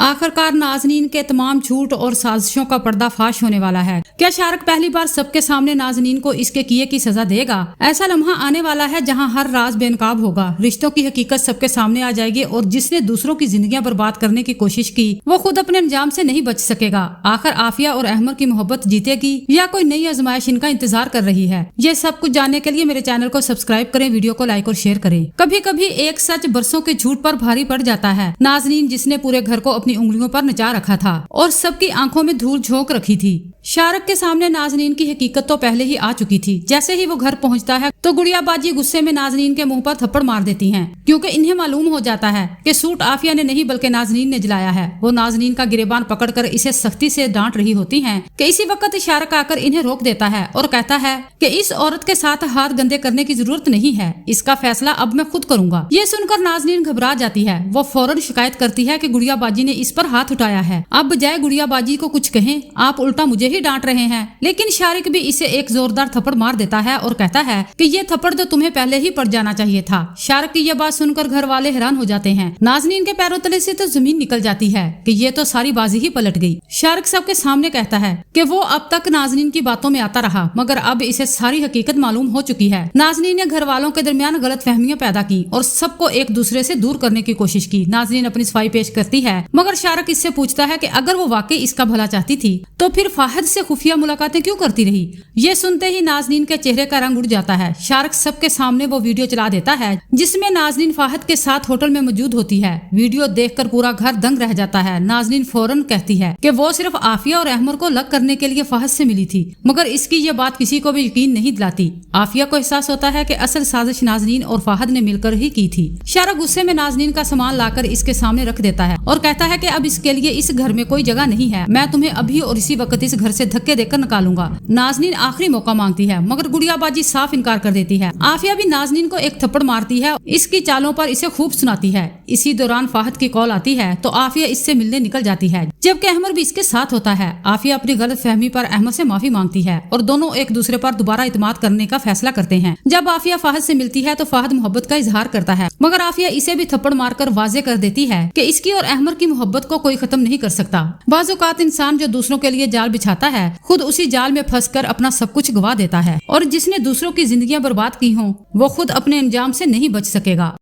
आखिरकार नाज़नीन के तमाम झूठ और साजिशों का पर्दाफाश होने वाला है। क्या शारक पहली बार सबके सामने नाज़नीन को इसके किए की सजा देगा? ऐसा लम्हा आने वाला है जहां हर राज बेनकाब होगा, रिश्तों की हकीकत सबके सामने आ जाएगी और जिसने दूसरों की जिंदगियां बर्बाद करने की कोशिश की वो खुद अपने अंजाम से नहीं बच सकेगा। आखिर आफिया और अहमर की मोहब्बत जीतेगी या कोई नई आजमाइश इनका इंतजार कर रही है? ये सब कुछ जानने के लिए मेरे चैनल को सब्सक्राइब करें, वीडियो को लाइक और शेयर करें। कभी कभी एक सच बरसों के झूठ पर भारी पड़ जाता है। नाज़नीन जिसने पूरे घर को अपनी उंगलियों पर नचा रखा था और सबकी आंखों में धूल झोंक रखी थी। शारक के सामने नाज़नीन की हकीकत तो पहले ही आ चुकी थी। जैसे ही वो घर पहुंचता है तो गुड़िया बाजी गुस्से में नाज़नीन के मुंह पर थप्पड़ मार देती हैं, क्योंकि इन्हें मालूम हो जाता है कि सूट आफिया ने नहीं बल्कि नाज़नीन ने जलाया है। वो नाज़नीन का गिरेबान पकड़कर इसे सख्ती से डांट रही होती हैं कि इसी वक्त शारक आकर इन्हें रोक देता है और कहता है कि इस औरत के साथ हाथ गंदे करने की जरूरत नहीं है, इसका फैसला अब मैं खुद करूंगा। ये सुनकर नाज़नीन घबरा जाती है। वो फौरन शिकायत करती है कि गुड़िया बाजी ने इस पर हाथ उठाया है। अब बजाय गुड़िया बाजी को कुछ कहें आप उल्टा मुझे ही डांट रहे हैं। लेकिन शारिक भी इसे एक जोरदार थप्पड़ मार देता है और कहता है कि ये थप्पड़ तो तुम्हें पहले ही पड़ जाना चाहिए था। शारिक की यह बात सुनकर घर वाले हैरान हो जाते हैं। नाज़नीन के पैरों तले से तो जमीन निकल जाती है कि ये तो सारी बाजी ही पलट गई। शारिक सबके सामने कहता है कि वो अब तक नाज़नीन की बातों में आता रहा, मगर अब इसे सारी हकीकत मालूम हो चुकी है। नाज़नीन ने घर वालों के दरमियान गलतफहमियां पैदा की और सबको एक दूसरे से दूर करने की कोशिश की। नाज़नीन अपनी सफाई पेश करती है, मगर शारिक इससे पूछता है कि अगर वो वाकई इसका भला चाहती थी तो फिर फाहद से खुफिया मुलाकातें क्यों करती रही? ये सुनते ही नाज़नीन के चेहरे का रंग उड़ जाता है। शारिक सबके सामने वो वीडियो चला देता है जिसमें नाज़नीन फाहद के साथ होटल में मौजूद होती है। वीडियो देखकर पूरा घर दंग रह जाता है। नाज़नीन फौरन कहती है कि वो सिर्फ आफिया और अहमर को अलग करने के लिए फाहद से मिली थी, मगर इसकी ये बात किसी को भी यकीन नहीं दिलाती। आफिया को एहसास होता है कि असल साजिश नाज़नीन और फाहद ने मिलकर ही की थी। शारिक गुस्से में नाज़नीन का सामान लाकर इसके सामने रख देता है और कहता है कि अब इसके लिए इस घर में कोई जगह नहीं है। मैं तुम्हें अभी और इसी वक्त इस घर से धक्के देकर निकालूंगा। नाज़नीन आखिरी मौका मांगती है, मगर गुड़िया बाजी साफ इनकार कर देती है। आफिया भी नाज़नीन को एक थप्पड़ मारती है, इसकी चालों पर इसे खूब सुनाती है। इसी दौरान फाहद की कॉल आती है तो आफिया इससे मिलने निकल जाती है, जबकि अहमर भी इसके साथ होता है। आफिया अपनी गलत फहमी पर अहमर से माफी मांगती है और दोनों एक दूसरे पर दोबारा इत्मीनान करने का फैसला करते हैं। जब आफिया फाहद से मिलती है तो फाहद मोहब्बत का इजहार करता है, मगर आफिया इसे भी थप्पड़ मारकर वाजे कर देती है कि इसकी और अहमर की मोहब्बत को कोई खत्म नहीं कर सकता। बाज़ औक़ात इंसान जो दूसरों के लिए जाल बिछाता है खुद उसी जाल में फंसकर अपना सब कुछ गवा देता है, और जिसने दूसरों की जिंदगियां बर्बाद की हों वो खुद अपने अंजाम से नहीं बच सकेगा।